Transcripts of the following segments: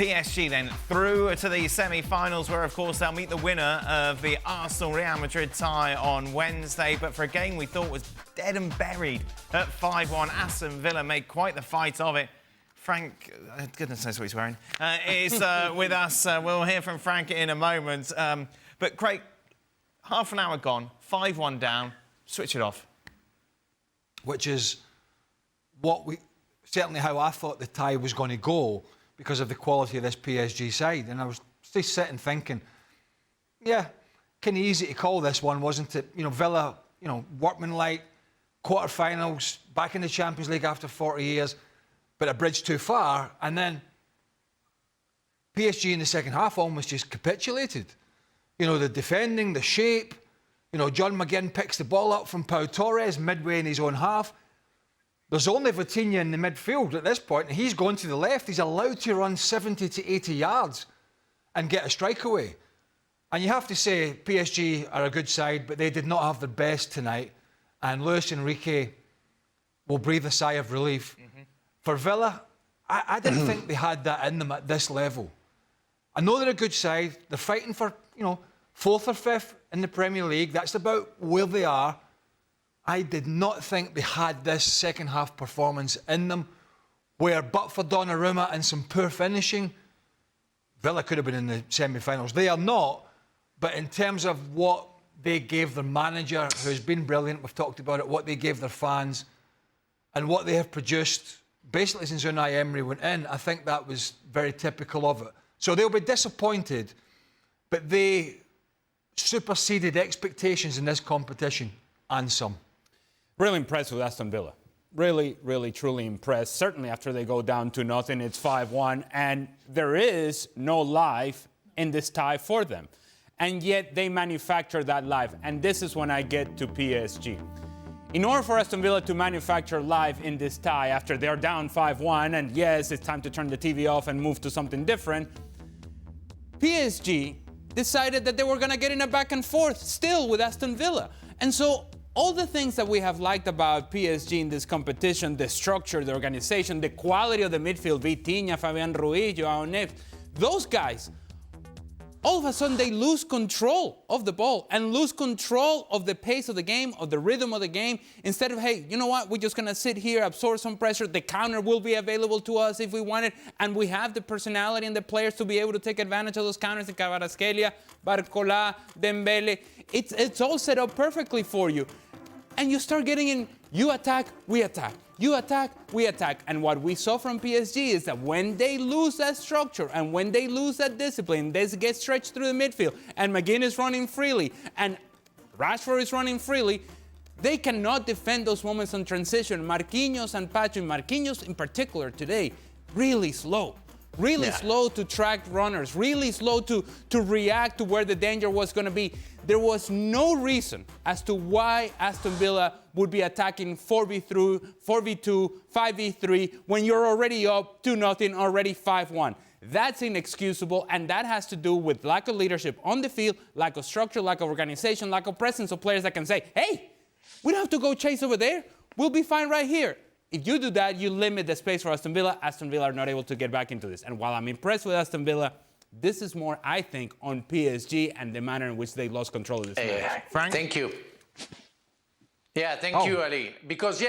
PSG then through to the semi-finals where, of course, they'll meet the winner of the Arsenal-Real Madrid tie on Wednesday. But for a game we thought was dead and buried at 5-1, Aston Villa made quite the fight of it. Frank, goodness knows what he's wearing, is with us. We'll hear from Frank in a moment. But Craig, half an hour gone, 5-1 down, switch it off. Which is certainly how I thought the tie was going to go, because of the quality of this PSG side. And I was just sitting thinking, yeah, kind of easy to call this one, wasn't it? You know, Villa, workmanlike, quarterfinals, back in the Champions League after 40 years, but a bridge too far. And then PSG in the second half almost just capitulated. You know, the defending, the shape. You know, John McGinn picks the ball up from Pau Torres midway in his own half. There's only Vitinha in the midfield at this point, and he's going to the left. He's allowed to run 70 to 80 yards and get a strike away. And you have to say, PSG are a good side, but they did not have their best tonight. And Luis Enrique will breathe a sigh of relief. Mm-hmm. For Villa, I didn't think they had that in them at this level. I know they're a good side. They're fighting for, fourth or fifth in the Premier League. That's about where they are. I did not think they had this second-half performance in them, where, but for Donnarumma and some poor finishing, Villa could have been in the semi-finals. They are not, but in terms of what they gave their manager, who's been brilliant, we've talked about it, what they gave their fans, and what they have produced, basically since Unai Emery went in, I think that was very typical of it. So they'll be disappointed, but they superseded expectations in this competition, and some. Really impressed with Aston Villa. Really, really, truly impressed. Certainly after they go down 2-0, it's 5-1, and there is no life in this tie for them. And yet they manufacture that life. And this is when I get to PSG. In order for Aston Villa to manufacture life in this tie after they're down 5-1, and yes, it's time to turn the TV off and move to something different, PSG decided that they were going to get in a back and forth still with Aston Villa. And so all the things that we have liked about PSG in this competition, the structure, the organization, the quality of the midfield, Vitinha, Fabian Ruiz, Joao Neves, those guys, all of a sudden they lose control of the ball and lose control of the pace of the game, of the rhythm of the game. Instead of, hey, you know what, we're just going to sit here, absorb some pressure. The counter will be available to us if we want it. And we have the personality and the players to be able to take advantage of those counters in Kvaratskhelia, Barcola, Dembele. It's all set up perfectly for you. And you start getting in, you attack, we attack. You attack, we attack. And what we saw from PSG is that when they lose that structure and when they lose that discipline, they get stretched through the midfield, and McGinn is running freely, and Rashford is running freely, they cannot defend those moments on transition. Marquinhos and Patrick, Marquinhos in particular today, really slow. Really slow to track runners, really slow to react to where the danger was going to be. There was no reason as to why Aston Villa would be attacking 4v2, 5v3 when you're already up 2-0, already 5-1. That's inexcusable, and that has to do with lack of leadership on the field, lack of structure, lack of organization, lack of presence of players that can say, hey, we don't have to go chase over there. We'll be fine right here. If you do that, you limit the space for Aston Villa. Aston Villa are not able to get back into this. And while I'm impressed with Aston Villa, this is more, I think, on PSG and the manner in which they lost control of this match. Frank? Thank you. Yeah, thank you, Ali. Because,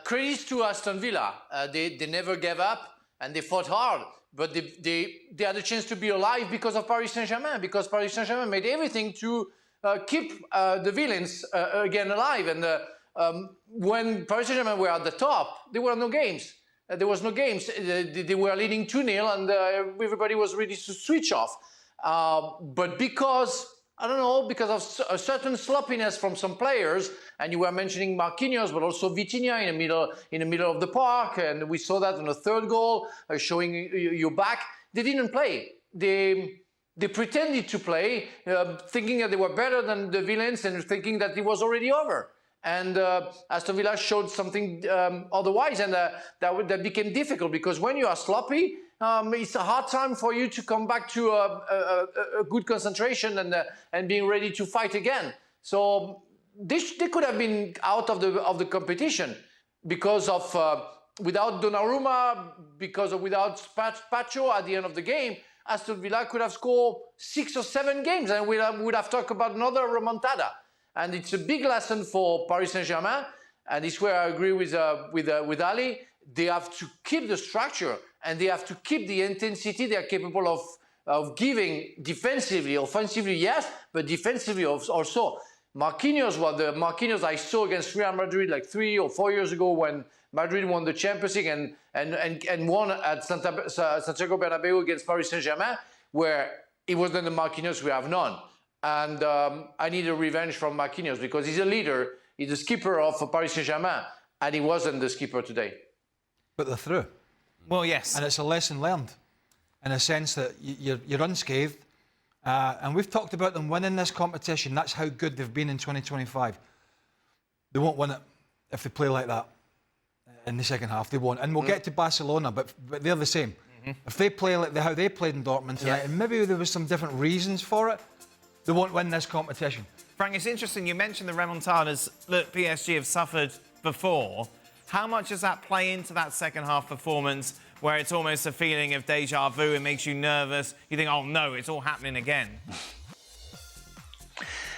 credits to Aston Villa. They never gave up and they fought hard. But they had a chance to be alive because of Paris Saint-Germain. Because Paris Saint-Germain made everything to keep the villains again alive. And when Paris Saint-Germain were at the top, there were no games. There was no games. They were leading 2-0 and everybody was ready to switch off. But because, I don't know, because of a certain sloppiness from some players, and you were mentioning Marquinhos, but also Vitinha in the middle of the park, and we saw that on the third goal, showing you back. They didn't play. They pretended to play, thinking that they were better than the villains and thinking that it was already over. And Aston Villa showed something otherwise, and that became difficult because when you are sloppy, it's a hard time for you to come back to a good concentration and being ready to fight again. So they could have been out of the competition because of without Donnarumma, without Pacho at the end of the game, Aston Villa could have scored 6 or 7 games, and we would have talked about another remontada. And it's a big lesson for Paris Saint-Germain, and it's where I agree with Ali. They have to keep the structure, and they have to keep the intensity they are capable of giving defensively. Offensively, yes, but defensively also. Marquinhos I saw against Real Madrid like 3 or 4 years ago when Madrid won the Champions League and won at Santiago Bernabeu against Paris Saint-Germain, where it wasn't the Marquinhos we have known. And I need a revenge from Marquinhos because he's a leader, he's the skipper of Paris Saint-Germain, and he wasn't the skipper today. But they're through. Well, yes. And it's a lesson learned in a sense that you're unscathed. And we've talked about them winning this competition. That's how good they've been in 2025. They won't win it if they play like that in the second half. They won't. And we'll get to Barcelona, but they're the same. If they play like how they played in Dortmund tonight, and maybe there was some different reasons for it, they won't win this competition. Frank, it's interesting. You mentioned the remontadas that PSG have suffered before. How much does that play into that second half performance where it's almost a feeling of deja vu? It makes you nervous. You think, oh no, it's all happening again.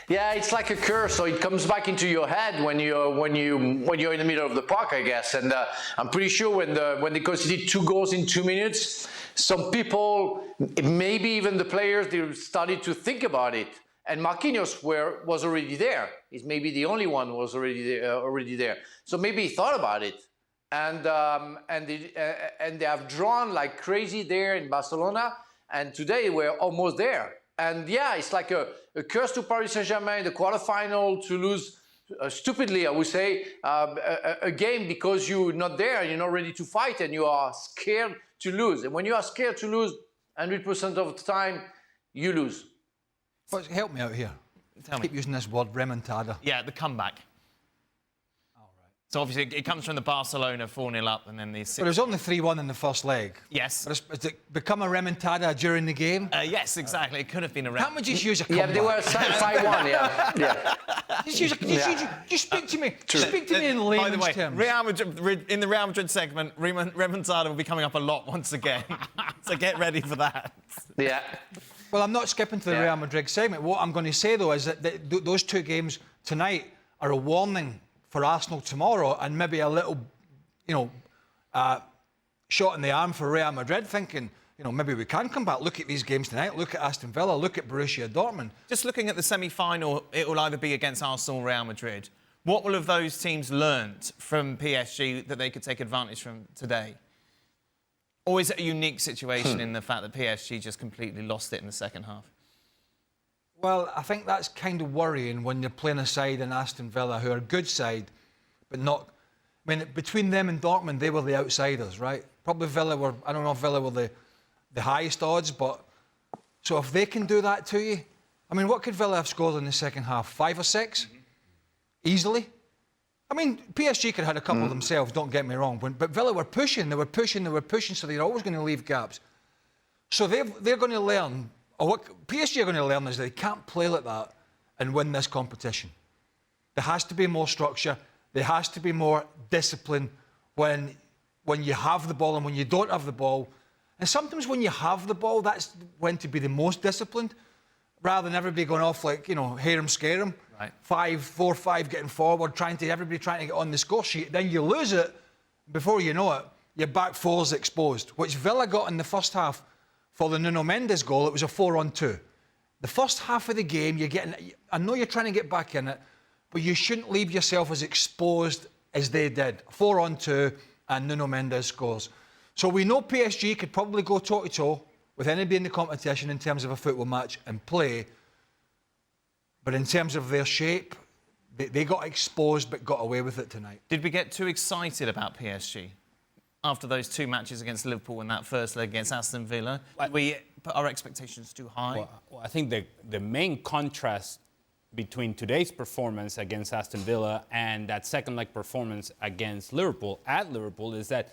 Yeah, it's like a curse. So it comes back into your head when you're in the middle of the park, I guess. And I'm pretty sure when they conceded 2 goals in 2 minutes, some people, maybe even the players, they started to think about it. And Marquinhos was already there. He's maybe the only one who was already there. So maybe he thought about it. And they have drawn like crazy there in Barcelona. And today we're almost there. And yeah, it's like a curse to Paris Saint-Germain in the quarterfinal to lose stupidly, I would say, a game because you're not there, you're not ready to fight, and you are scared to lose. And when you are scared to lose 100% of the time, you lose. Well, help me out here. Tell me. Keep using this word, remontada. Yeah, the comeback. So obviously it comes from the Barcelona 4-0 up and then the 6. But it was only 3-1 in the first leg. Yes. Has it become a remontada during the game? Yes, exactly. It could have been a Can't we just use a comeback? Yeah, they were 5-1, yeah. Just speak to me. Speak to me in layman's By the way, terms. Real Madrid, in the Real Madrid segment, remontada will be coming up a lot once again. So get ready for that. Yeah. Well, I'm not skipping to the Real Madrid segment. What I'm going to say, though, is that those 2 games tonight are a warning for Arsenal tomorrow, and maybe a little, shot in the arm for Real Madrid, thinking, maybe we can come back. Look at these games tonight. Look at Aston Villa. Look at Borussia Dortmund. Just looking at the semi-final, it will either be against Arsenal or Real Madrid. What will have those teams learnt from PSG that they could take advantage from today? Or is it a unique situation in the fact that PSG just completely lost it in the second half? Well, I think that's kind of worrying when you're playing a side in Aston Villa who are a good side, but not... I mean, between them and Dortmund, they were the outsiders, right? Probably Villa were... I don't know if Villa were the highest odds, but... So if they can do that to you... I mean, what could Villa have scored in the second half? 5 or 6? Easily? I mean, PSG could have had a couple themselves, don't get me wrong, but Villa were pushing, so they're always going to leave gaps. So they're going to learn... Or what PSG are going to learn is that they can't play like that and win this competition. There has to be more structure. There has to be more discipline when you have the ball and when you don't have the ball. And sometimes when you have the ball, that's when to be the most disciplined, rather than everybody going off like, hear 'em, scare 'em. Right. 4-5 getting forward, everybody trying to get on the score sheet. Then you lose it. Before you know it, your back four's exposed, which Villa got in the first half. For the Nuno Mendes goal, it was a 4-on-2. The first half of the game, I know you're trying to get back in it, but you shouldn't leave yourself as exposed as they did. 4-on-2, and Nuno Mendes scores. So we know PSG could probably go toe-to-toe with anybody in the competition in terms of a football match and play. But in terms of their shape, they got exposed but got away with it tonight. Did we get too excited about PSG? After those 2 matches against Liverpool and that first leg against Aston Villa, we put our expectations too high? Well, I think the main contrast between today's performance against Aston Villa and that second leg performance against Liverpool at Liverpool is that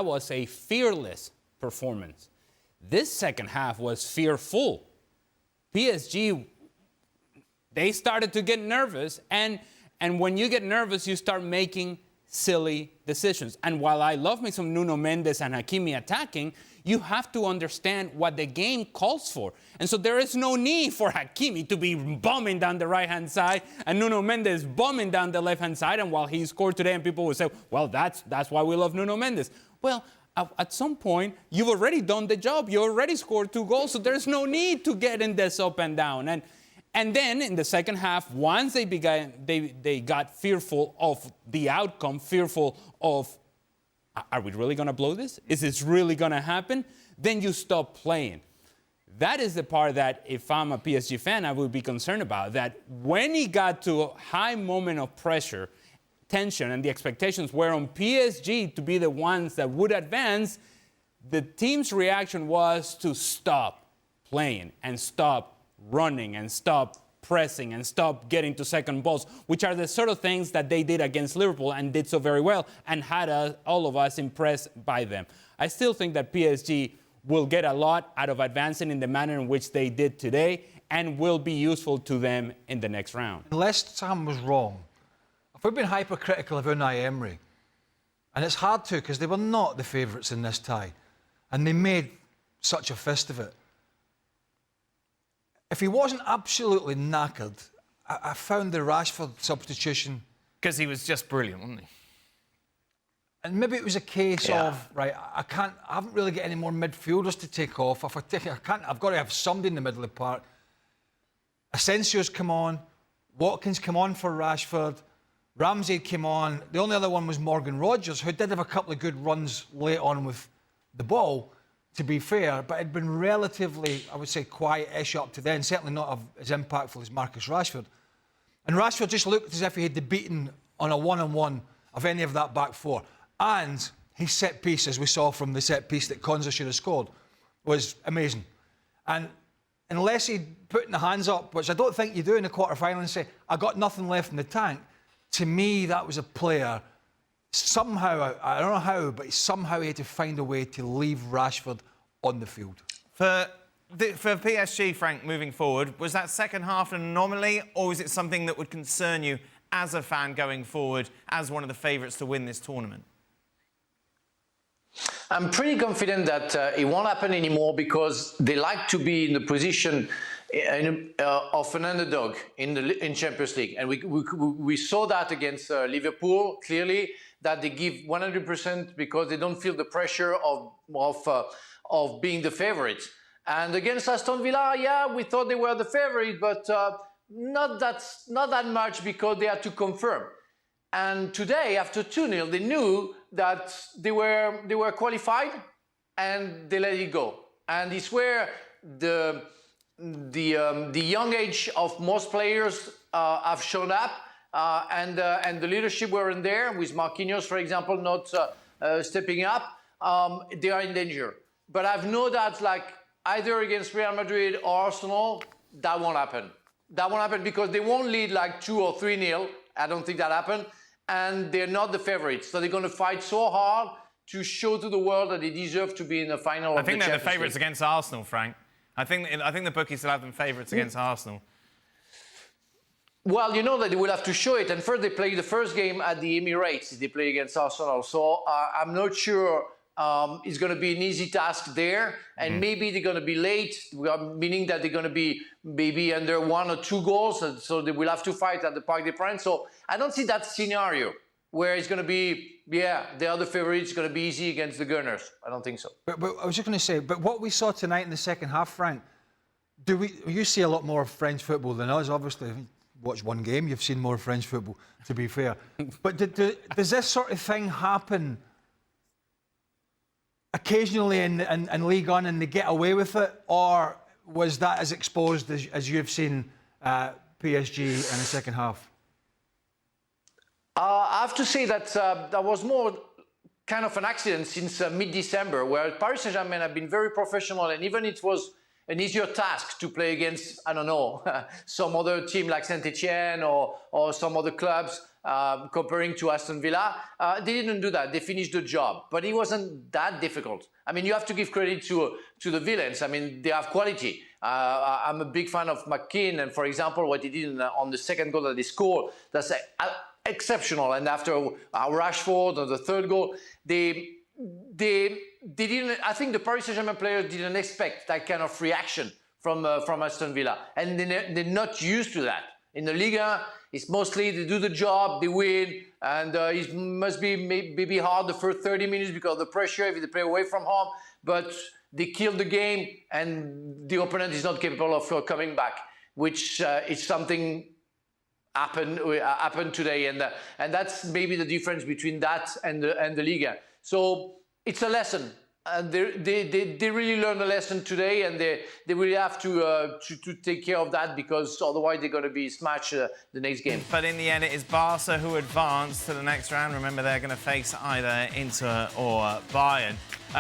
was a fearless performance. This second half was fearful. PSG, they started to get nervous, and when you get nervous, you start making silly decisions. And while I love me some Nuno Mendes and Hakimi attacking, you have to understand what the game calls for. And so there is no need for Hakimi to be bombing down the right-hand side and Nuno Mendes bombing down the left-hand side. And while he scored today, and people will say, well, that's why we love Nuno Mendes. Well, at some point, you've already done the job. You already scored 2 goals, so there's no need to get in this up and down. And then in the second half, once they got fearful of the outcome, fearful of, are we really going to blow this? Is this really going to happen? Then you stop playing. That is the part that, if I'm a PSG fan, I would be concerned about. That when he got to a high moment of pressure, tension, and the expectations were on PSG to be the ones that would advance, the team's reaction was to stop playing and stop running and stop pressing and stop getting to second balls, which are the sort of things that they did against Liverpool and did so very well and had all of us impressed by them. I still think that PSG will get a lot out of advancing in the manner in which they did today and will be useful to them in the next round. Unless Sam was wrong, if we've been hypercritical of Unai Emery, and it's hard to because they were not the favourites in this tie, and they made such a fist of it. If he wasn't absolutely knackered, I found the Rashford substitution... Because he was just brilliant, wasn't he? And maybe it was a case of, right, I haven't really got any more midfielders to take off. If I've got to have somebody in the middle of the park. Asensio's come on, Watkins come on for Rashford, Ramsey came on. The only other one was Morgan Rogers, who did have a couple of good runs late on with the ball, to be fair, but had been relatively, I would say, quiet-ish up to then, certainly not as impactful as Marcus Rashford. And Rashford just looked as if he had the beating on a one-on-one of any of that back four. And his set piece, as we saw from the set piece that Konza should have scored, was amazing. And unless he'd put in the hands up, which I don't think you do in the quarter-final, and say, I got nothing left in the tank, to me, that was a player, somehow, I don't know how, but somehow he had to find a way to leave Rashford on the field. For PSG, Frank, moving forward, was that second half an anomaly, or was it something that would concern you as a fan going forward, as one of the favourites to win this tournament? I'm pretty confident that it won't happen anymore because they like to be in the position of an underdog in Champions League, and we saw that against Liverpool clearly, that they give 100% because they don't feel the pressure of being the favourites. And against Aston Villa, yeah, we thought they were the favourite, but not that much because they had to confirm. And today, after 2-0, they knew that they were qualified, and they let it go. And it's where the young age of most players have shown up, and the leadership weren't there, with Marquinhos, for example, not stepping up. They are in danger. But I've no doubt, like, either against Real Madrid or Arsenal, that won't happen. That won't happen because they won't lead like 2 or 3-0. I don't think that happened. And they're not the favourites. So they're going to fight so hard to show to the world that they deserve to be in the final of the Champions League. I think they're the favourites against Arsenal, Frank. I think the bookies still have them favourites against Arsenal. Well, you know that they will have to show it. And first, they play the first game at the Emirates. They play against Arsenal. So I'm not sure it's going to be an easy task there. And maybe they're going to be late, meaning that they're going to be maybe under 1 or 2 goals. And so they will have to fight at the Parc des Princes. So I don't see that scenario where it's going to be, the other favourites going to be easy against the Gunners. I don't think so. But I was just going to say, but what we saw tonight in the second half, Frank, you see a lot more of French football than us, obviously. Watch one game, you've seen more French football, to be fair. But does this sort of thing happen occasionally in League One and they get away with it? Or was that as exposed as you've seen PSG in the second half? I have to say that that was more kind of an accident since mid-December, where Paris Saint-Germain have been very professional, and even it was an easier task to play against, I don't know, some other team like Saint-Etienne or some other clubs comparing to Aston Villa. They didn't do that. They finished the job. But it wasn't that difficult. I mean, you have to give credit to the villains. I mean, they have quality. I'm a big fan of McKean, and for example, what he did on the second goal that they scored, that's exceptional. And after Rashford or the third goal, they didn't. I think the Paris Saint-Germain players didn't expect that kind of reaction from Aston Villa, and they're not used to that. In the Liga, it's mostly they do the job, they win, and it must be maybe hard the first 30 minutes because of the pressure if they play away from home, but they kill the game and the opponent is not capable of coming back, which is something happened today, and that's maybe the difference between that and the Liga. So it's a lesson. And they really learned a lesson today, and they really have to take care of that, because otherwise they're going to be smashed the next game. But in the end, it is Barca who advance to the next round. Remember, they're going to face either Inter or Bayern.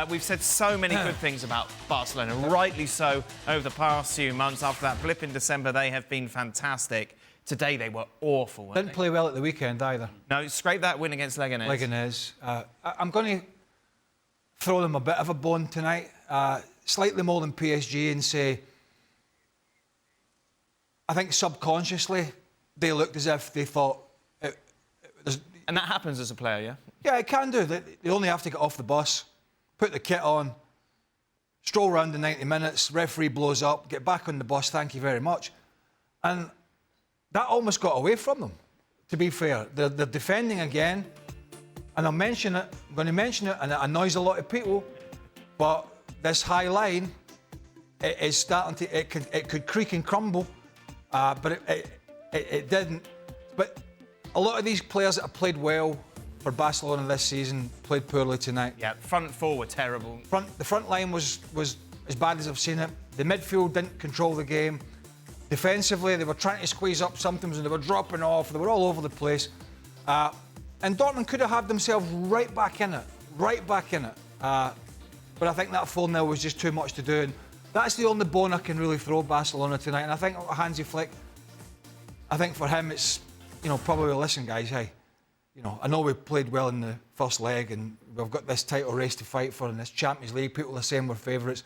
We've said so many good things about Barcelona, rightly so, over the past few months. After that blip in December, they have been fantastic. Today, they were awful. Didn't play well at the weekend either. No, scrape that win against Leganés. Leganés. I'm going to throw them a bit of a bone tonight, slightly more than PSG, and say I think subconsciously they looked as if they thought and that happens as a player, yeah? Yeah, it can do. They only have to get off the bus, put the kit on, stroll around the 90 minutes, referee blows up, get back on the bus, thank you very much. And that almost got away from them, to be fair. They're defending again. And I'm going to mention it, and it annoys a lot of people, but this high line, it is starting to, it could creak and crumble, but it didn't. But a lot of these players that have played well for Barcelona this season played poorly tonight. Yeah, front four were terrible. The front line was as bad as I've seen it. The midfield didn't control the game. Defensively, they were trying to squeeze up sometimes, and they were dropping off. They were all over the place. And Dortmund could have had themselves right back in it. But I think that 4-0 was just too much to do. And that's the only bone I can really throw Barcelona tonight. And I think Hansi Flick, I think for him it's, probably, listen guys, hey, I know we played well in the first leg and we've got this title race to fight for in this Champions League. People are saying we're favourites.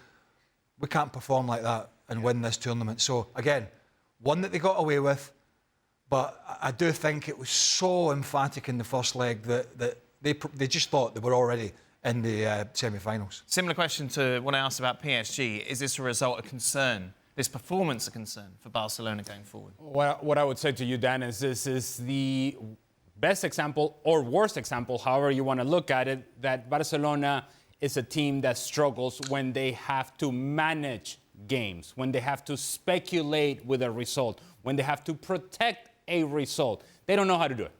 We can't perform like that and win this tournament. So, again, one that they got away with. But I do think it was so emphatic in the first leg that they just thought they were already in the semi-finals. Similar question to what I asked about PSG. Is this a result of concern, this performance a concern for Barcelona going forward? What I would say to you, Dan, is this is the best example or worst example, however you want to look at it, that Barcelona is a team that struggles when they have to manage games, when they have to speculate with a result, when they have to protect a result. They don't know how to do it.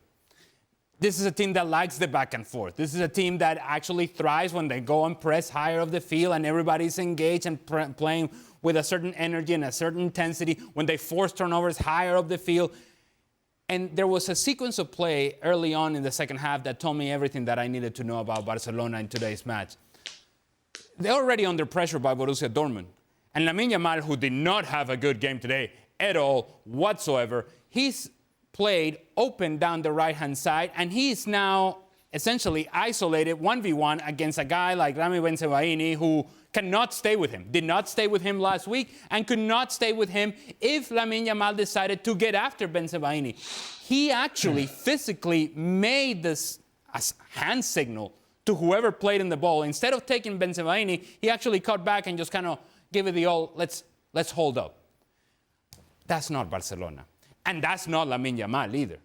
This is a team that likes the back and forth. This is a team that actually thrives when they go and press higher up the field and everybody's engaged and playing with a certain energy and a certain intensity, when they force turnovers higher up the field. And there was a sequence of play early on in the second half that told me everything that I needed to know about Barcelona in today's match. They're already under pressure by Borussia Dortmund. And Lamine Yamal, who did not have a good game today at all whatsoever, he's played open down the right-hand side, and he's now essentially isolated 1v1 against a guy like Rami Bensebaini, who cannot stay with him, did not stay with him last week, and could not stay with him if Lamine Yamal decided to get after Bensebaini. He actually physically made this hand signal to whoever played in the ball. Instead of taking Bensebaini, he actually cut back and just kind of gave it the old, let's hold up. That's not Barcelona. And that's not Lamine Yamal either.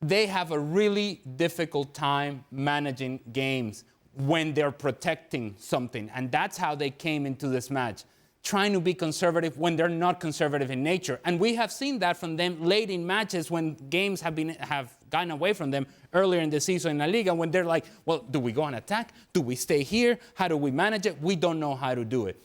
They have a really difficult time managing games when they're protecting something. And that's how they came into this match, trying to be conservative when they're not conservative in nature. And we have seen that from them late in matches when games have gotten away from them earlier in the season in La Liga, when they're like, well, do we go on attack? Do we stay here? How do we manage it? We don't know how to do it.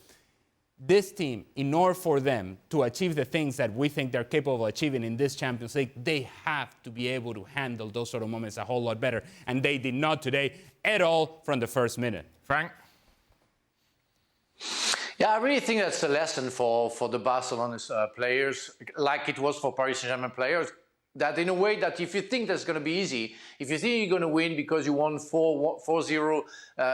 This team, in order for them to achieve the things that we think they're capable of achieving in this Champions League, they have to be able to handle those sort of moments a whole lot better. And they did not today at all from the first minute. Frank? Yeah, I really think that's a lesson for the Barcelona players, like it was for Paris Saint-Germain players, that in a way that if you think that's going to be easy, if you think you're going to win because you won 4-0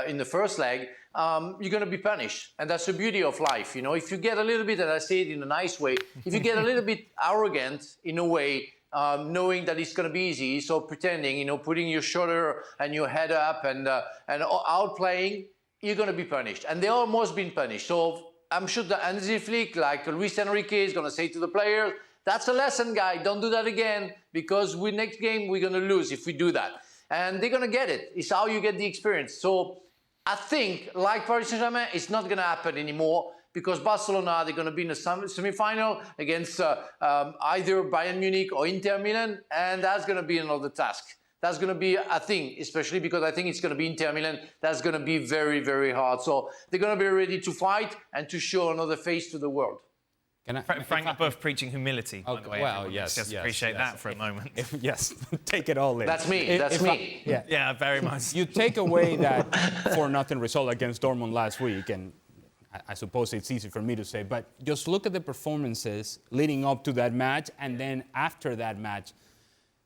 in the first leg, you're going to be punished. And that's the beauty of life. If you get a little bit, and I say it in a nice way, if you get a little bit arrogant in a way, knowing that it's going to be easy. So pretending, putting your shoulder and your head up and outplaying, you're going to be punished. And they almost been punished. So I'm sure that Hansi Flick, like Luis Enrique, is going to say to the players, that's a lesson, guy. Don't do that again, because next game we're going to lose if we do that. And they're going to get it. It's how you get the experience. So I think, like Paris Saint-Germain, it's not going to happen anymore, because Barcelona, they're going to be in a semi-final against either Bayern Munich or Inter Milan, and that's going to be another task. That's going to be a thing, especially because I think it's going to be Inter Milan. That's going to be very, very hard. So they're going to be ready to fight and to show another face to the world. Frank above preaching humility, by the way. Well, everyone. yes, Just yes, appreciate yes. that for a moment. Yes, take it all in. That's me. That's me. Yeah, very much. You take away that 4-0 result against Dortmund last week, and I suppose it's easy for me to say, but just look at the performances leading up to that match, and then after that match,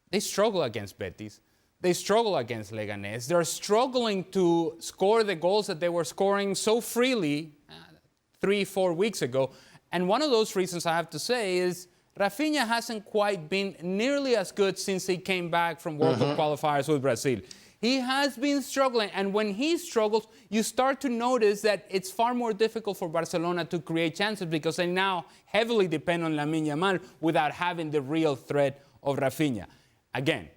they struggle against Betis. They struggle against Leganés. They're struggling to score the goals that they were scoring so freely 3-4 weeks ago. And one of those reasons, I have to say, is Rafinha hasn't quite been nearly as good since he came back from World Cup qualifiers with Brazil. He has been struggling, and when he struggles, you start to notice that it's far more difficult for Barcelona to create chances, because they now heavily depend on Lamine Yamal without having the real threat of Rafinha. Again,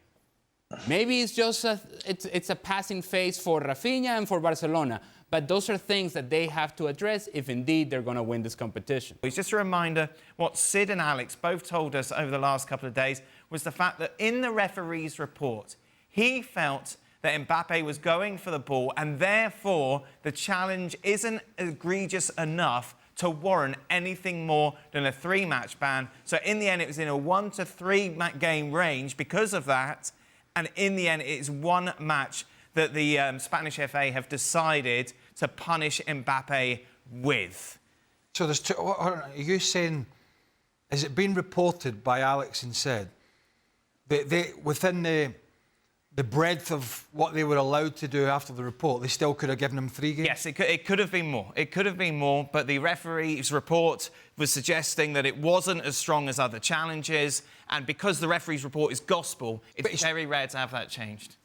maybe it's just it's a passing phase for Rafinha and for Barcelona, but those are things that they have to address if indeed they're going to win this competition. It's just a reminder, what Sid and Alex both told us over the last couple of days was the fact that in the referee's report, he felt that Mbappe was going for the ball, and therefore the challenge isn't egregious enough to warrant anything more than a 3-match ban. So in the end, it was in a 1 to 3 game range because of that. And in the end, it's one match that the Spanish FA have decided to punish Mbappe with. So there's two. Are you saying, has it been reported by Alex and said that they, within the breadth of what they were allowed to do after the report, they still could have given him 3 games? Yes, it could have been more. It could have been more, but the referee's report was suggesting that it wasn't as strong as other challenges, and because the referee's report is gospel, it's very rare to have that changed.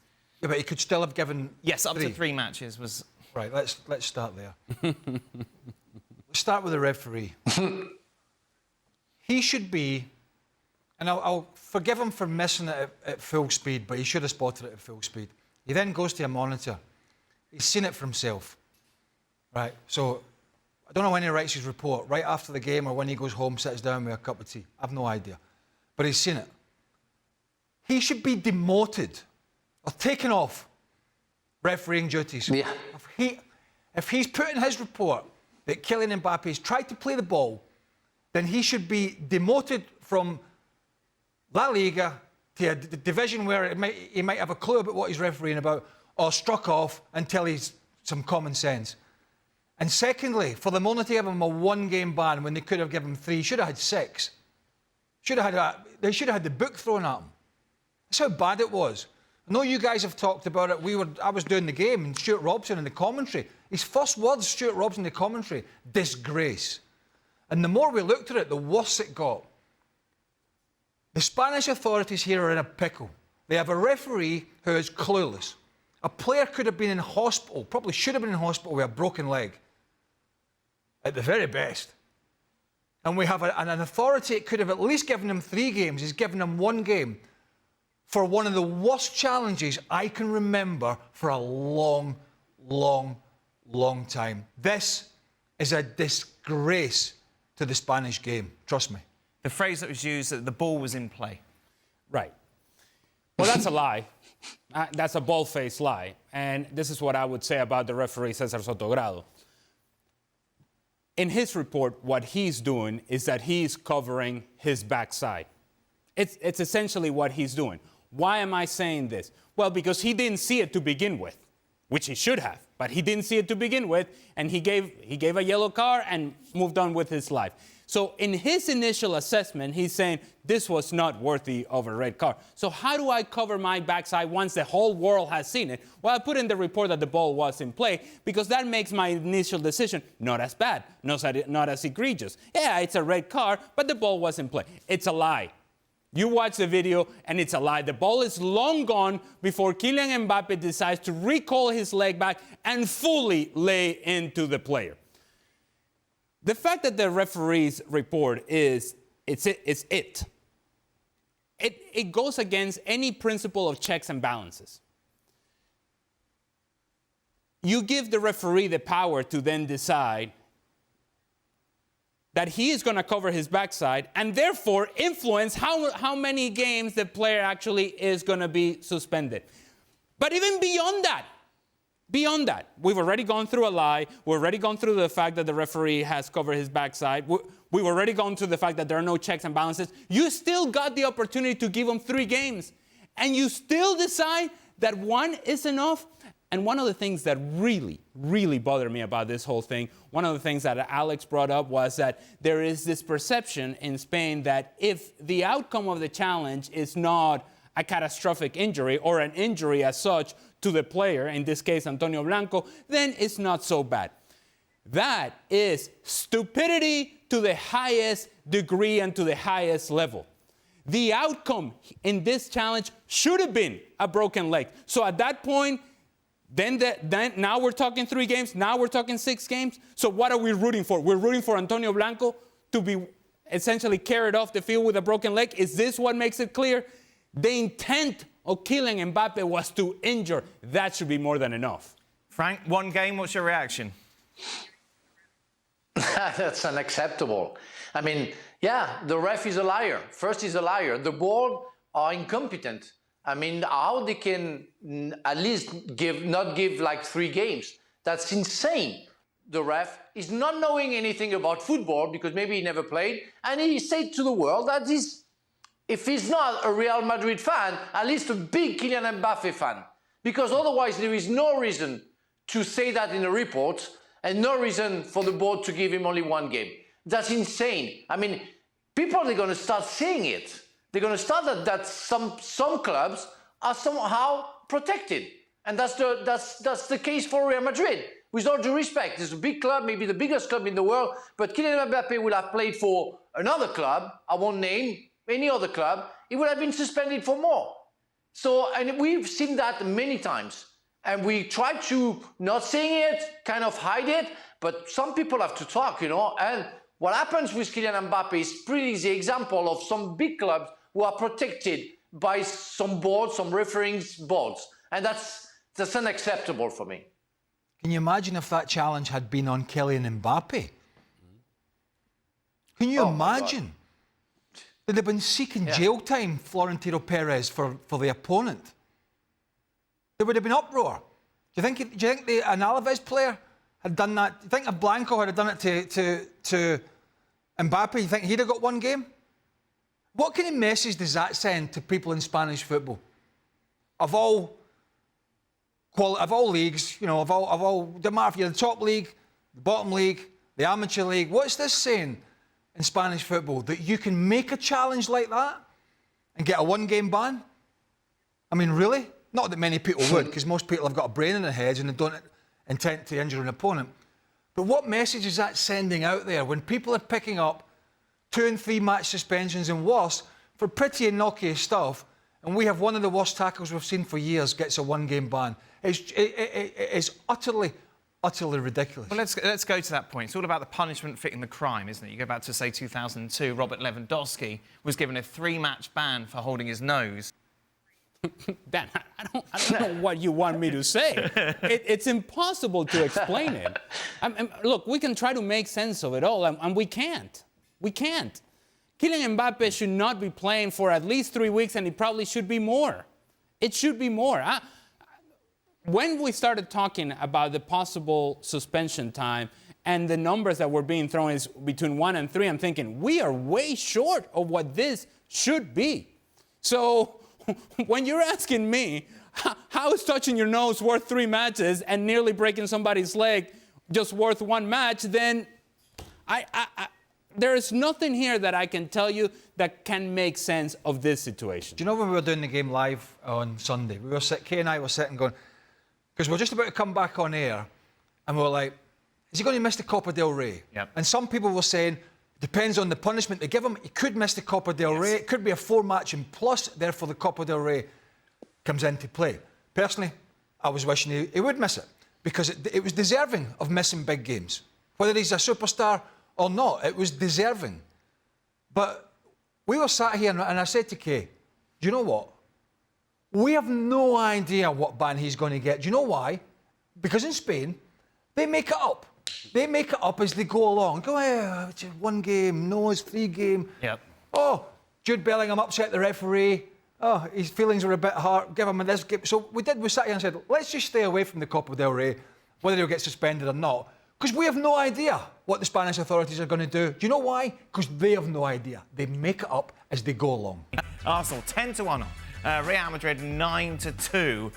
Yeah, but he could still have given Yes, up 3. to 3 matches was... Right, let's start there. Let's start with the referee. He should be, and I'll forgive him for missing it at full speed, but he should have spotted it at full speed. He then goes to a monitor. He's seen it for himself. Right, so I don't know when he writes his report, right after the game or when he goes home, sits down with a cup of tea. I've no idea. But he's seen it. He should be demoted or taken off refereeing duties. Yeah. If he's put in his report that Kylian Mbappe has tried to play the ball, then he should be demoted from La Liga to a division where he might have a clue about what he's refereeing about, or struck off until he's some common sense. And secondly, for the moment to give him a 1-game ban when they could have given him 3, should have had 6. They should have had the book thrown at him. That's how bad it was. I know you guys have talked about it. I was doing the game, and Stuart Robson in the commentary. His first words, Stuart Robson in the commentary, disgrace. And the more we looked at it, the worse it got. The Spanish authorities here are in a pickle. They have a referee who is clueless. A player could have been in hospital, probably should have been in hospital with a broken leg, at the very best. And we have an authority that could have at least given him 3 games. He's given him 1 game for one of the worst challenges I can remember for a long, long, long time. This is a disgrace to the Spanish game. Trust me. The phrase that was used, that the ball was in play. Right. Well, that's a lie. That's a bald-faced lie. And this is what I would say about the referee, Cesar Sotogrado. In his report, what he's doing is that he's covering his backside. It's essentially what he's doing. Why am I saying this? Well, because he didn't see it to begin with, which he should have, but he didn't see it to begin with, and he gave a yellow card and moved on with his life. So in his initial assessment, he's saying this was not worthy of a red card. So how do I cover my backside once the whole world has seen it? Well, I put in the report that the ball was in play, because that makes my initial decision not as bad, not as egregious. Yeah, it's a red card, but the ball was in play. It's a lie. You watch the video, and it's a lie. The ball is long gone before Kylian Mbappe decides to recall his leg back and fully lay into the player. The fact that the referee's report is it goes against any principle of checks and balances. You give the referee the power to then decide that he is going to cover his backside and therefore influence how many games the player actually is going to be suspended. But even beyond that, we've already gone through a lie. We've already gone through the fact that the referee has covered his backside. We've already gone through the fact that there are no checks and balances. You still got the opportunity to give him 3 games, and you still decide that 1 is enough. And one of the things that really, really bothered me about this whole thing, one of the things that Alex brought up was that there is this perception in Spain that if the outcome of the challenge is not a catastrophic injury or an injury as such to the player, in this case Antonio Blanco, then it's not so bad. That is stupidity to the highest degree and to the highest level. The outcome in this challenge should have been a broken leg. So at that point, then now we're talking 3 games, now we're talking 6 games. So what are we rooting for? We're rooting for Antonio Blanco to be essentially carried off the field with a broken leg. Is this what makes it clear? The intent of Kylian Mbappe was to injure. That should be more than enough. Frank, 1 game, what's your reaction? That's unacceptable. I mean, yeah, the ref is a liar. First, he's a liar. The board are incompetent. I mean, how they can at least not give like 3 games? That's insane. The ref is not knowing anything about football because maybe he never played, and he said to the world that if he's not a Real Madrid fan, at least a big Kylian Mbappe fan, because otherwise there is no reason to say that in a report and no reason for the board to give him only 1 game. That's insane. I mean, people are going to start seeing it. They're going to start that some clubs are somehow protected. And that's the case for Real Madrid. With all due respect, it's a big club, maybe the biggest club in the world, but Kylian Mbappe will have played for another club, I won't name any other club, he would have been suspended for more. So, and we've seen that many times. And we try to not saying it, kind of hide it, but some people have to talk, you know, and what happens with Kylian Mbappe is pretty the example of some big clubs who are protected by some boards, some refereeing boards. And that's unacceptable for me. Can you imagine if that challenge had been on Kylian Mbappe? Can you imagine? They'd have been seeking jail time, Florentino Perez, for the opponent. There would have been uproar. Do you think an Alaves player had done that? Do you think if Blanco had done it to Mbappe, you think he'd have got 1 game? What kind of message does that send to people in Spanish football? Of all leagues, you know, doesn't matter if you're the top league, the bottom league, the amateur league, what's this saying in Spanish football? That you can make a challenge like that and get a 1-game ban? I mean, really? Not that many people would, because most people have got a brain in their heads and they don't intend to injure an opponent. But what message is that sending out there when people are picking up 2 and 3 match suspensions and worse for pretty innocuous stuff, and we have one of the worst tackles we've seen for years gets a 1-game ban? It's utterly ridiculous. Well, let's go to that point. It's all about the punishment fitting the crime, isn't it? You go back to, say, 2002, Robert Lewandowski was given a 3-match ban for holding his nose. Dan, I don't know what you want me to say. It's impossible to explain it. Look, we can try to make sense of it all, and we can't. We can't. Kylian Mbappe should not be playing for at least 3 weeks, and it probably should be more. It should be more. When we started talking about the possible suspension time and the numbers that were being thrown is between 1 and 3, I'm thinking, we are way short of what this should be. So when you're asking me, how is touching your nose worth 3 matches and nearly breaking somebody's leg just worth 1 match, then there is nothing here that I can tell you that can make sense of this situation. Do you know when we were doing the game live on Sunday, Kay and I were sitting going, because we're just about to come back on air, and we were like, is he going to miss the Copa del Rey? Yep. And some people were saying, Depends on the punishment they give him. He could miss the Copa del Rey. It could be a 4-match and plus, therefore the Copa del Rey comes into play. Personally, I was wishing he would miss it because it was deserving of missing big games. Whether he's a superstar or not, it was deserving. But we were sat here and I said to Kay, do you know what? We have no idea what ban he's going to get. Do you know why? Because in Spain, they make it up. They make it up as they go along. Go, it's just 1 game. No, it's 3 game. Yep. Oh, Jude Bellingham upset the referee. Oh, his feelings were a bit hurt. Give him this game. So we sat here and said, let's just stay away from the Copa del Rey, whether he'll get suspended or not. Because we have no idea what the Spanish authorities are going to do. Do you know why? Because they have no idea. They make it up as they go along. Arsenal 10-1 on. Real Madrid 9-2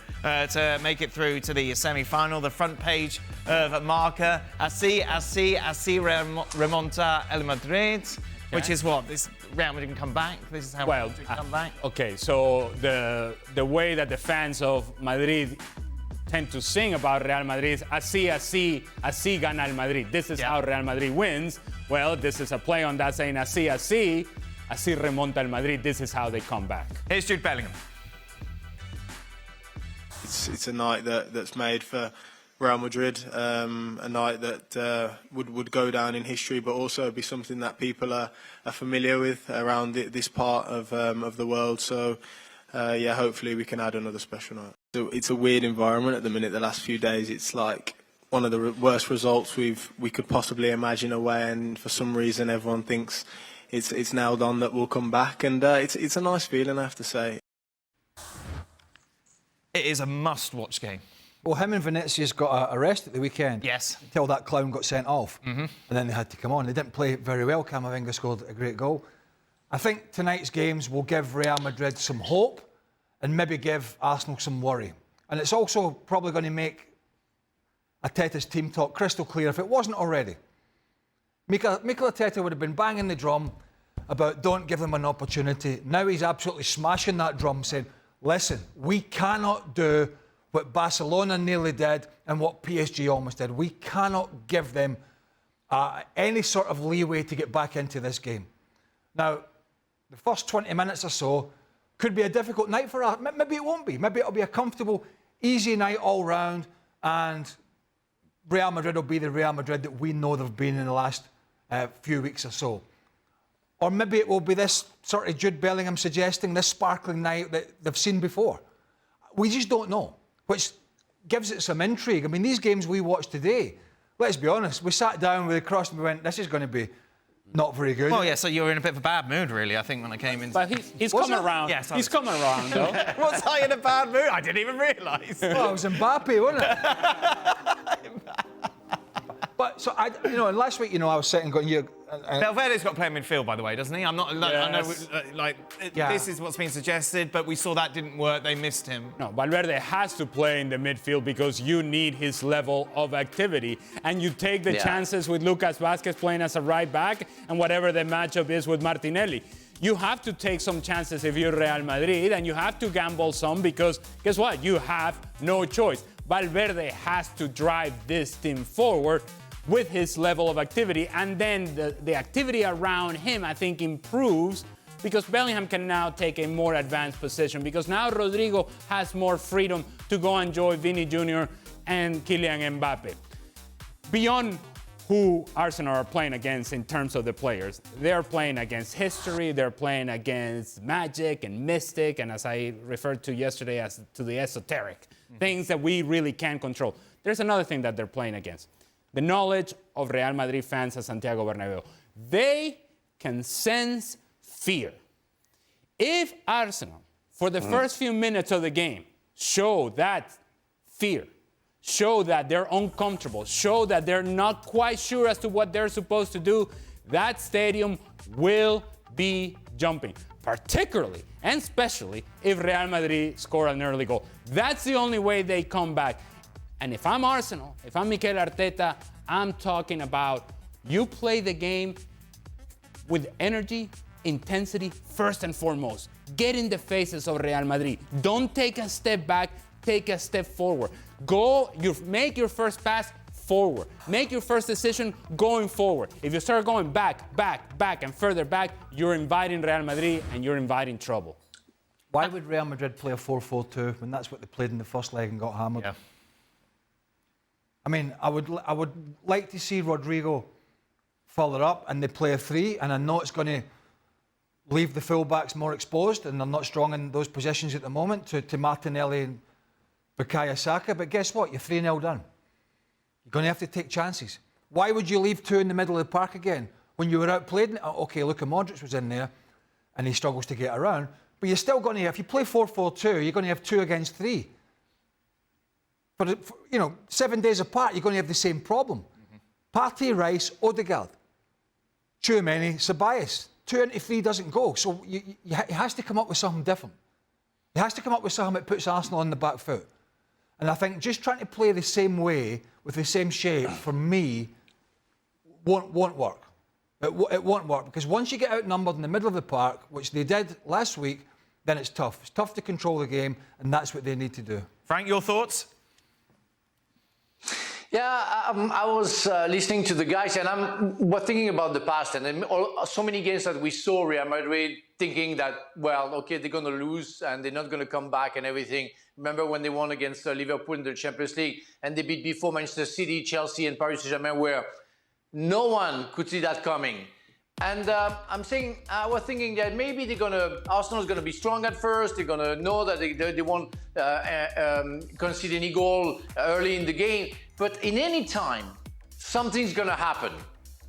to make it through to the semi-final. The front page of Marca, así remonta el Madrid, which is what? This Real Madrid can come back? This is how Madrid can come back? Okay, so the way that the fans of Madrid tend to sing about Real Madrid is así gana el Madrid. This is how Real Madrid wins. Well, this is a play on that saying así remonta el Madrid. This is how they come back. Here's Jude Bellingham. It's a night that's made for Real Madrid, a night that would go down in history, but also be something that people are familiar with around this part of the world. So, hopefully we can add another special night. So it's a weird environment at the minute. The last few days, it's like one of the worst results we could possibly imagine away, and for some reason everyone thinks it's nailed on that we'll come back, and it's a nice feeling, I have to say. It is a must-watch game. Well, him and Vinicius got arrested at the weekend. Yes. Until that clown got sent off. And then they had to come on. They didn't play very well. Camavinga scored a great goal. I think tonight's games will give Real Madrid some hope and maybe give Arsenal some worry. And it's also probably going to make Arteta's team talk crystal clear if it wasn't already. Mikel Arteta would have been banging the drum about don't give them an opportunity. Now he's absolutely smashing that drum saying, listen, we cannot do what Barcelona nearly did and what PSG almost did. We cannot give them any sort of leeway to get back into this game. Now, the first 20 minutes or so could be a difficult night for us. Maybe it won't be. Maybe it'll be a comfortable, easy night all round, and Real Madrid will be the Real Madrid that we know they've been in the last few weeks or so. Or maybe it will be this sort of Jude Bellingham suggesting, this sparkling night that they've seen before. We just don't know, which gives it some intrigue. I mean, these games we watched today, let's be honest, we sat down with the cross and we went, this is going to be not very good. Well, yeah, so you were in a bit of a bad mood, really, I think, when I came in. But he's coming around. Yes, he's coming around, though. Was I in a bad mood? I didn't even realise. Well, it was Mbappe, wasn't it? But, so, and last week, I was sitting going, Valverde's got to play in midfield, by the way, doesn't he? I'm not. Yes. I know, this is what's been suggested, but we saw that didn't work. They missed him. No, Valverde has to play in the midfield because you need his level of activity, and you take the chances with Lucas Vázquez playing as a right back, and whatever the matchup is with Martinelli. You have to take some chances if you're Real Madrid, and you have to gamble some because guess what? You have no choice. Valverde has to drive this team forward with his level of activity, and then the activity around him, I think, improves because Bellingham can now take a more advanced position because now Rodrigo has more freedom to go enjoy Vini Jr. and Kylian Mbappe. Beyond who Arsenal are playing against in terms of the players, they're playing against history, they're playing against magic and mystic, and as I referred to yesterday, as to the esoteric, things that we really can't control. There's another thing that they're playing against. The knowledge of Real Madrid fans at Santiago Bernabéu. They can sense fear. If Arsenal, for the first few minutes of the game, show that fear, show that they're uncomfortable, show that they're not quite sure as to what they're supposed to do, that stadium will be jumping, particularly and especially if Real Madrid score an early goal. That's the only way they come back. And if I'm Arsenal, if I'm Mikel Arteta, I'm talking about you play the game with energy, intensity, first and foremost. Get in the faces of Real Madrid. Don't take a step back, take a step forward. Make your first pass forward. Make your first decision going forward. If you start going back, and further back, you're inviting Real Madrid and you're inviting trouble. Why would Real Madrid play a 4-4-2 when that's what they played in the first leg and got hammered? Yeah. I mean, I would like to see Rodrigo further up and they play a 3, and I know it's going to leave the fullbacks more exposed and they're not strong in those positions at the moment to Martinelli and Bukayo Saka, but guess what? You're 3-0 done. You're going to have to take chances. Why would you leave 2 in the middle of the park again when you were outplayed? Okay, Luka Modric was in there and he struggles to get around, but you're still going to, if you play 4-4-2, you're going to have 2 against 3. For 7 days apart, you're going to have the same problem. Partey, Rice, Odegaard, Tchouaméni, Ceballos. 2 into 3 doesn't go. So he has to come up with something different. He has to come up with something that puts Arsenal on the back foot. And I think just trying to play the same way with the same shape, for me, won't work. It won't work, because once you get outnumbered in the middle of the park, which they did last week, then it's tough. It's tough to control the game, and that's what they need to do. Frank, your thoughts? Yeah, I was listening to the guys, and we're thinking about the past, and then so many games that we saw Real Madrid thinking that, well, okay, they're going to lose and they're not going to come back and everything. Remember when they won against Liverpool in the Champions League, and they beat before Manchester City, Chelsea, and Paris Saint-Germain, where no one could see that coming. And we're thinking that maybe Arsenal's going to be strong at first. They're going to know that they won't concede any goal early in the game. But in any time, something's going to happen,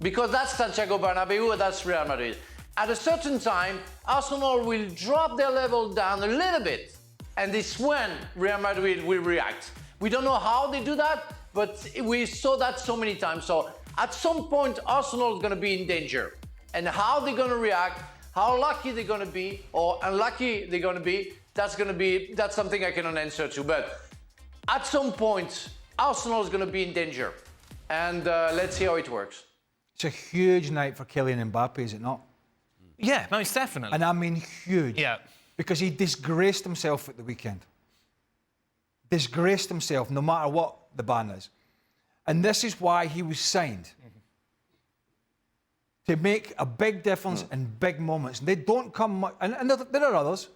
because that's Santiago Bernabeu, that's Real Madrid. At a certain time, Arsenal will drop their level down a little bit, and this is when Real Madrid will react. We don't know how they do that, but we saw that so many times. So at some point, Arsenal is going to be in danger. And how they're going to react, how lucky they're going to be, or unlucky they're going to be, that's something I cannot answer to. But at some point, Arsenal is going to be in danger. And let's see how it works. It's a huge night for Kylian Mbappe, is it not? Yeah, most definitely. And I mean huge. Yeah. Because he disgraced himself at the weekend. Disgraced himself, no matter what the ban is. And this is why he was signed. To make a big difference in big moments. They don't come much, and there are others.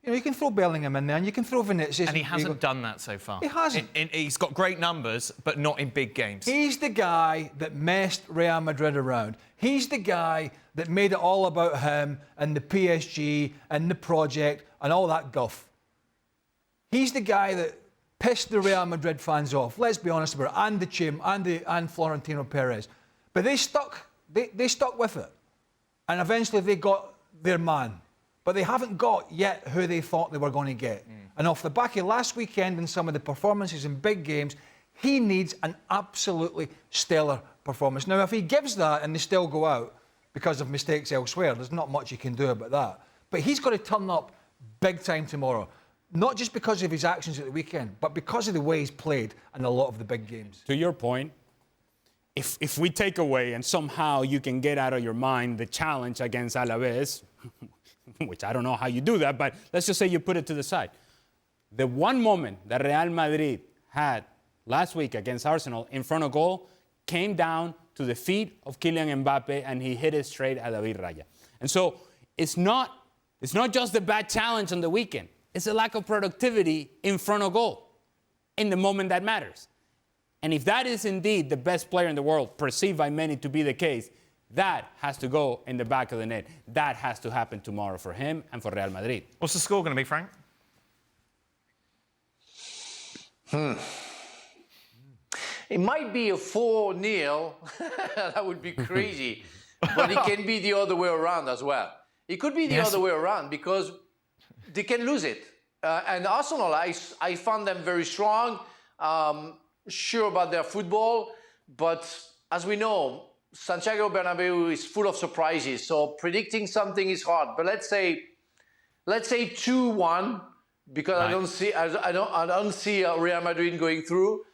You can throw Bellingham in there, and you can throw Vinicius. And he hasn't done that so far. He hasn't. He's got great numbers, but not in big games. He's the guy that messed Real Madrid around. He's the guy that made it all about him and the PSG and the project and all that guff. He's the guy that pissed the Real Madrid fans off. Let's be honest about it. And the Chim and Florentino Perez. But they stuck with it. And eventually they got their man. But they haven't got yet who they thought they were going to get. And off the back of last weekend and some of the performances in big games, he needs an absolutely stellar performance. Now, if he gives that and they still go out because of mistakes elsewhere, there's not much he can do about that. But he's got to turn up big time tomorrow. Not just because of his actions at the weekend, but because of the way he's played in a lot of the big games. To your point, if we take away and somehow you can get out of your mind the challenge against Alaves, which I don't know how you do that, but let's just say you put it to the side. The one moment that Real Madrid had last week against Arsenal in front of goal came down to the feet of Kylian Mbappe, and he hit it straight at David Raya. And so it's not just the bad challenge on the weekend. It's a lack of productivity in front of goal in the moment that matters. And if that is indeed the best player in the world, perceived by many to be the case, that has to go in the back of the net. That has to happen tomorrow for him and for Real Madrid. What's the score going to be, Frank? It might be a 4-0. That would be crazy. But it can be the other way around as well. It could be the other way around, because they can lose it. And Arsenal, I found them very strong, sure about their football. But as we know, Santiago Bernabeu is full of surprises. So predicting something is hard. But let's say 2-1, because right. I don't see Real Madrid going through.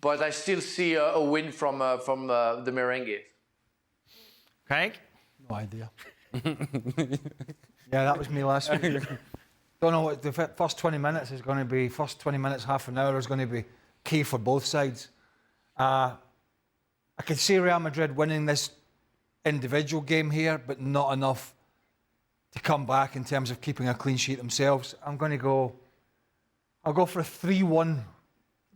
But I still see a win from the Merengue. Craig? No idea. Yeah, that was me last week. Don't know what the first 20 minutes is going to be. First 20 minutes, half an hour is going to be key for both sides. I could see Real Madrid winning this individual game here, but not enough to come back in terms of keeping a clean sheet themselves. I'll go for a 3-1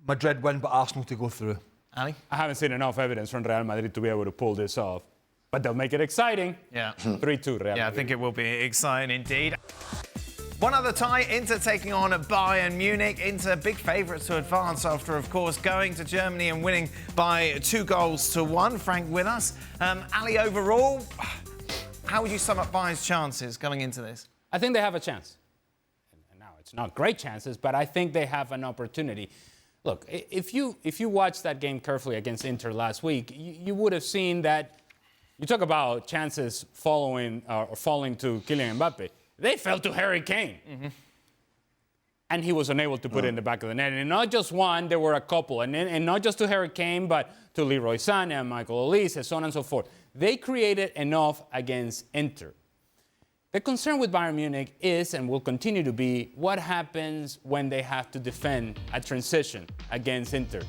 Madrid win, but Arsenal to go through. Ali? I haven't seen enough evidence from Real Madrid to be able to pull this off. But they'll make it exciting. Yeah. 3-2 Real Madrid. Yeah, I think it will be exciting indeed. One other tie, Inter taking on Bayern Munich. Inter big favourites to advance after, of course, going to Germany and winning by 2-1. Frank with us. Ali, overall, how would you sum up Bayern's chances going into this? I think they have a chance. And now, it's not great chances, but I think they have an opportunity. Look, if you watched that game carefully against Inter last week, you would have seen that you talk about chances falling to Kylian Mbappe. They fell to Harry Kane. Mm-hmm. And he was unable to put it in the back of the net. And not just one, there were a couple. And not just to Harry Kane, but to Leroy Sané, Michael Olise, so on and so forth. They created enough against Inter. The concern with Bayern Munich is, and will continue to be, what happens when they have to defend a transition against Inter.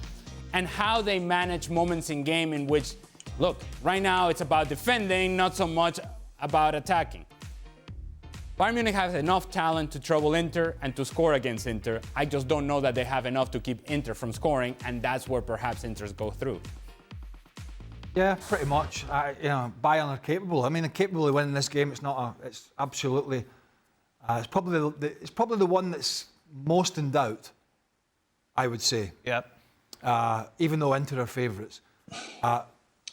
And how they manage moments in game in which, look, right now it's about defending, not so much about attacking. Bayern Munich has enough talent to trouble Inter and to score against Inter. I just don't know that they have enough to keep Inter from scoring, and that's where perhaps Inter's go through. Yeah, pretty much. Bayern are capable. I mean, they're capable of winning this game. It's absolutely. It's probably the one that's most in doubt, I would say. Yep. Even though Inter are favourites.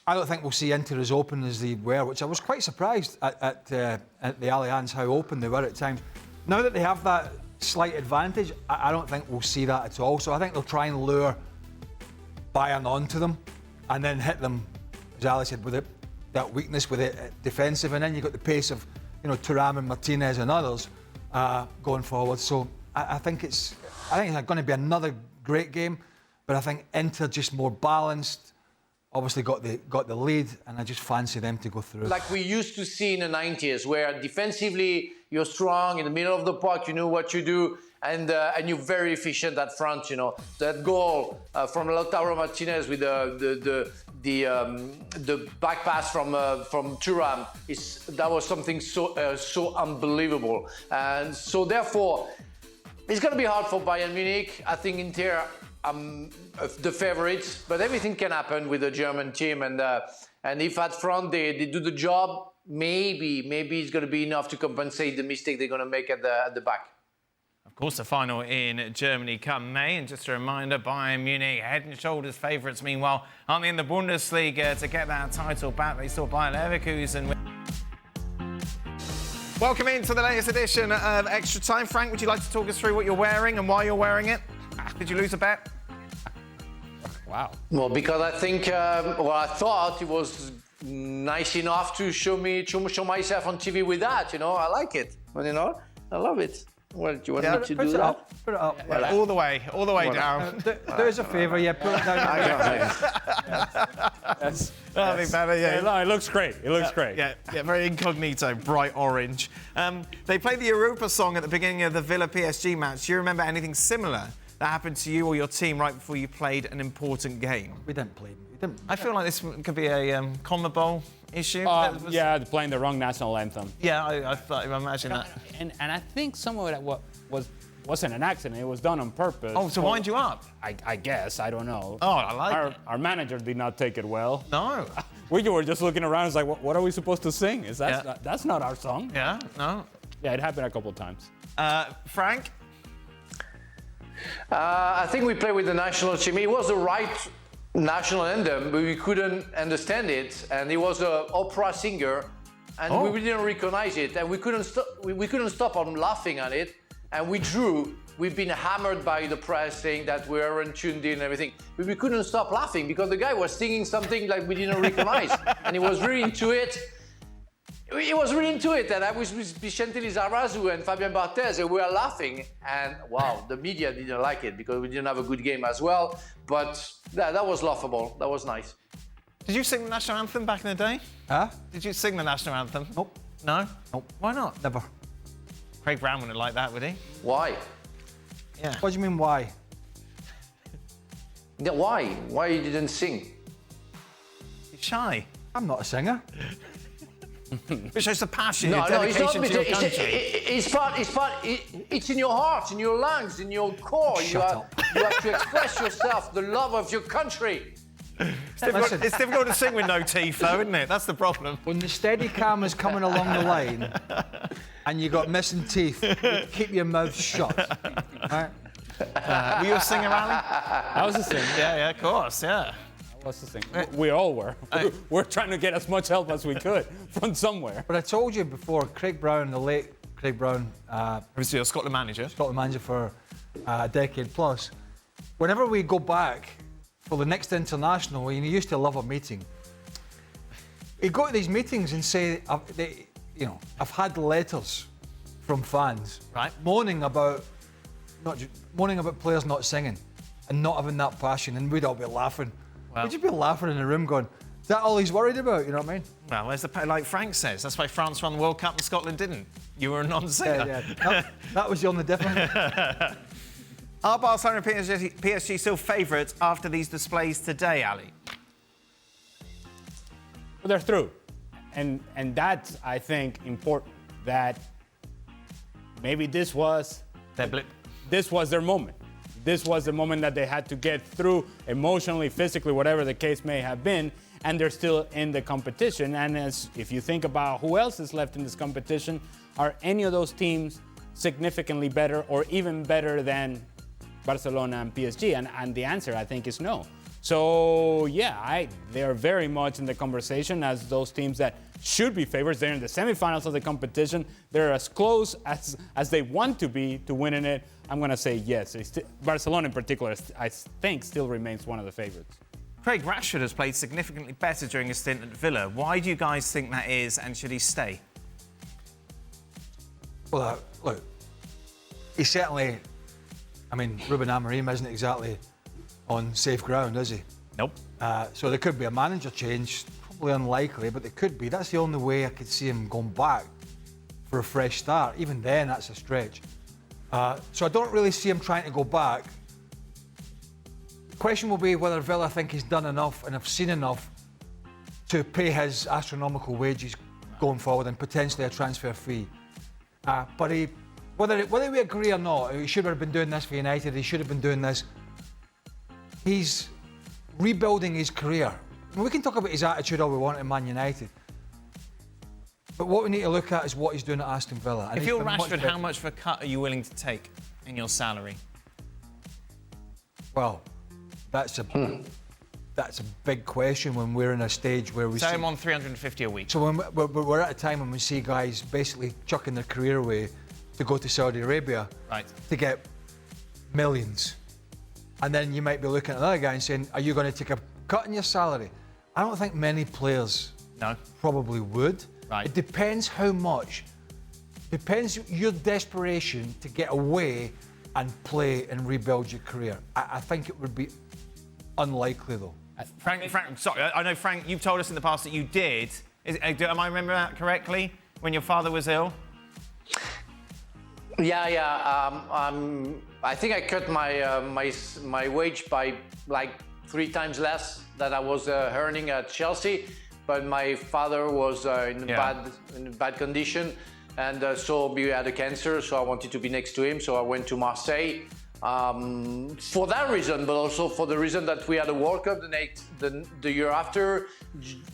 I don't think we'll see Inter as open as they were, which I was quite surprised at the Allianz, how open they were at times. Now that they have that slight advantage, I don't think we'll see that at all. So I think they'll try and lure Bayern onto them and then hit them, as Ali said, with that weakness with it defensive. And then you've got the pace of, Thuram and Martinez and others going forward. So I think it's going to be another great game, but I think Inter just more balanced. Obviously got the lead, and I just fancy them to go through. Like we used to see in the 90s, where defensively you're strong, in the middle of the park, you know what you do, and you're very efficient at front. That goal from Lautaro Martinez with the back pass from Thuram that was something so unbelievable, and so therefore it's going to be hard for Bayern Munich. I think Inter. The favourites, but everything can happen with the German team, and if at front they do the job, maybe it's going to be enough to compensate the mistake they're going to make at the back. Of course, the final in Germany come May, and just a reminder, Bayern Munich head and shoulders favourites. Meanwhile, aren't they in the Bundesliga to get that title back? They saw Bayer Leverkusen. Welcome into the latest edition of Extra Time. Frank, would you like to talk us through what you're wearing and why you're wearing it? Did you lose a bet? Wow. Well, because I think, I thought it was nice enough to show myself on TV with that. I like it. Well, I love it. Well, do you want me to do that? Put it up. Yeah, all the way down. Do us a favour, put it down. That'd be better, yeah. No, it looks great. It looks great. Yeah, very incognito, bright orange. They played the Europa song at the beginning of the Villa PSG match. Do you remember anything similar that happened to you or your team right before you played an important game? We didn't play. I feel like this could be a CONMEBOL issue. Yeah, playing the wrong national anthem. Yeah, I imagine that. And I think some of that wasn't an accident. It was done on purpose. Oh, to wind you up? I guess. I don't know. Oh, I like it. Our manager did not take it well. No. We were just looking around. It's like, what are we supposed to sing? That's not our song. Yeah, no. Yeah, it happened a couple of times. Frank? I think we played with the national team. It was the right national anthem, but we couldn't understand it, and he was an opera singer, and we didn't recognize it, and we couldn't stop on laughing at it, and we drew. We've been hammered by the press saying that we weren't tuned in and everything, but we couldn't stop laughing because the guy was singing something like we didn't recognize, and he was really into it. He was really into it, and I was with Vicente Lizarazu and Fabian Barthez, and we were laughing. And wow, the media didn't like it because we didn't have a good game as well. But that was laughable. That was nice. Did you sing the national anthem back in the day? Huh? Did you sing the national anthem? Nope. No? Nope. Why not? Never. Craig Brown wouldn't like that, would he? Why? Yeah. What do you mean, why? Yeah, why? Why you didn't sing? Shy. I'm not a singer. Which shows the passion, your No, it's not. dedication to your country. It's in your heart, in your lungs, in your core. Shut up. You have to express yourself, the love of your country. It's difficult to sing with no teeth, though, isn't it? That's the problem. When the steady cam is coming along the line and you got missing teeth, you keep your mouth shut. Right? Were you a singer, Ali? I was a singer. Yeah, of course, yeah. I was a singer. We all were. We're trying to get as much help as we could from somewhere. But I told you before, Craig Brown, the late Craig Brown, Obviously, you're Scotland manager. Scotland manager for a decade plus, whenever we go back for the next international, he used to love a meeting. He'd go to these meetings and say, I've had letters from fans moaning about players not singing and not having that passion, and we'd all be laughing. Well, we'd just be laughing in the room going, is that all he's worried about? You know what I mean? Well, like Frank says, that's why France won the World Cup and Scotland didn't. You were a non-singer. Yeah. That was the only difference. Are Barcelona and PSG still favourites after these displays today, Ali? But they're through. And that's, I think, important. That maybe this was Their blip. This was their moment. This was the moment that they had to get through emotionally, physically, whatever the case may have been, and they're still in the competition. And if you think about who else is left in this competition, are any of those teams significantly better or even better than Barcelona and PSG? And the answer, I think, is no. So, yeah, they're very much in the conversation as those teams that should be favorites. They're in the semifinals of the competition. They're as close as they want to be to winning it. I'm going to say yes. Barcelona in particular, I think, still remains one of the favorites. Craig, Rashford has played significantly better during his stint at Villa. Why do you guys think that is, and should he stay? Well, look, he certainly, Ruben Amorim isn't exactly on safe ground, is he? Nope. So there could be a manager change, probably unlikely, but there could be. That's the only way I could see him going back for a fresh start. Even then, that's a stretch. So I don't really see him trying to go back. The question will be whether Villa think he's done enough and have seen enough to pay his astronomical wages going forward and potentially a transfer fee. But whether we agree or not, he should have been doing this for United, he should have been doing this. He's rebuilding his career. We can talk about his attitude all we want in Man United, but what we need to look at is what he's doing at Aston Villa. And if you're Rashford, how much of a cut are you willing to take in your salary? Well, that's a big question when we're in a stage where we So I'm on 350 a week. So when we're at a time when we see guys basically chucking their career away to go to Saudi Arabia to get millions. And then you might be looking at another guy and saying, are you going to take a cut in your salary? I don't think many players probably would. It depends how much. Depends your desperation to get away and play and rebuild your career. I think it would be unlikely, though. Frank, sorry, I know, Frank, you've told us in the past that you did. Am I remembering that correctly? When your father was ill? I think I cut my wage by like 3 times less than I was earning at Chelsea. But my father was in bad condition, and so we had a cancer. So I wanted to be next to him. So I went to Marseille for that reason, but also for the reason that we had a World Cup the year after.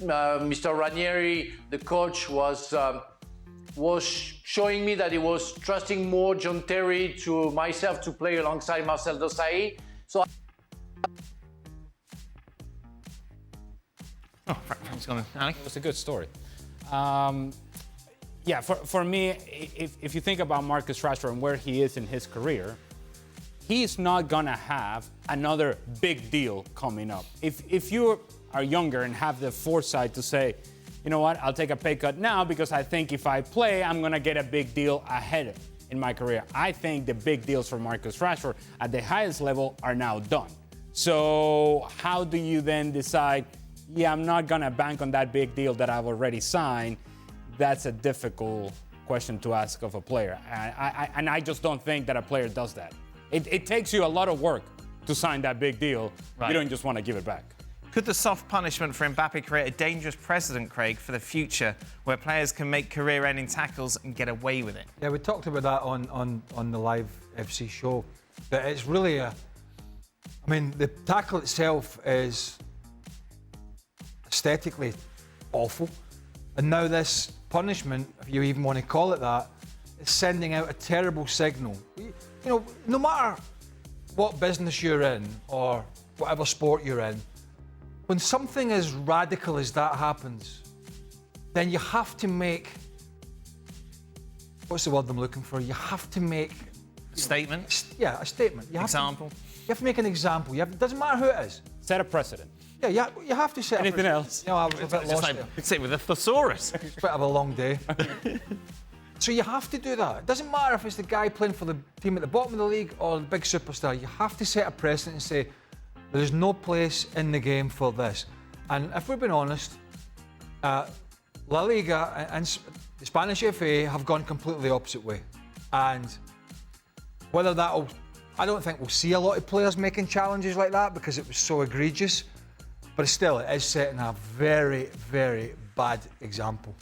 Mr. Ranieri, the coach, was showing me that he was trusting more John Terry to myself to play alongside Marcel Desailly. So Frank's gone. Ali? It was a good story. For me, if you think about Marcus Rashford and where he is in his career, he's not gonna have another big deal coming up. If you are younger and have the foresight to say, you know what, I'll take a pay cut now because I think if I play, I'm gonna get a big deal ahead in my career. I think the big deals for Marcus Rashford at the highest level are now done. So how do you then decide, I'm not gonna bank on that big deal that I've already signed? That's a difficult question to ask of a player. And I just don't think that a player does that. It takes you a lot of work to sign that big deal. You don't just want to give it back. Could the soft punishment for Mbappe create a dangerous precedent, Craig, for the future, where players can make career-ending tackles and get away with it? Yeah, we talked about that on the live FC show. That it's really I mean, the tackle itself is aesthetically awful, and now this punishment, if you even want to call it that, is sending out a terrible signal. You know, no matter what business you're in or whatever sport you're in, when something as radical as that happens, then you have to make, what's the word I'm looking for? You have to make Statement? Yeah, a statement. Example? You have to make an example. It doesn't matter who it is. Set a precedent. Yeah, you have to set Anything else? You know, I was a bit Just lost like, there. sit with a thesaurus. It's a bit of a long day. So you have to do that. It doesn't matter if it's the guy playing for the team at the bottom of the league or the big superstar. You have to set a precedent and say, there's no place in the game for this. And if we've been honest, La Liga and the Spanish FA have gone completely the opposite way. And whether that'll, I don't think we'll see a lot of players making challenges like that because it was so egregious. But still, it is setting a very, very bad example.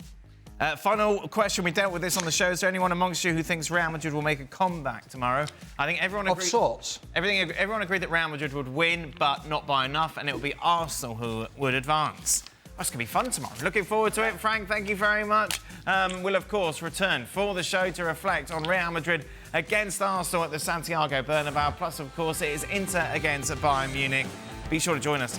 Final question. We dealt with this on the show. Is there anyone amongst you who thinks Real Madrid will make a comeback tomorrow? I think everyone agreed. Of sorts. Everyone agreed that Real Madrid would win, but not by enough, and it will be Arsenal who would advance. That's going to be fun tomorrow. Looking forward to it. Frank, thank you very much. We'll, of course, return for the show to reflect on Real Madrid against Arsenal at the Santiago Bernabeu. Plus, of course, it is Inter against Bayern Munich. Be sure to join us.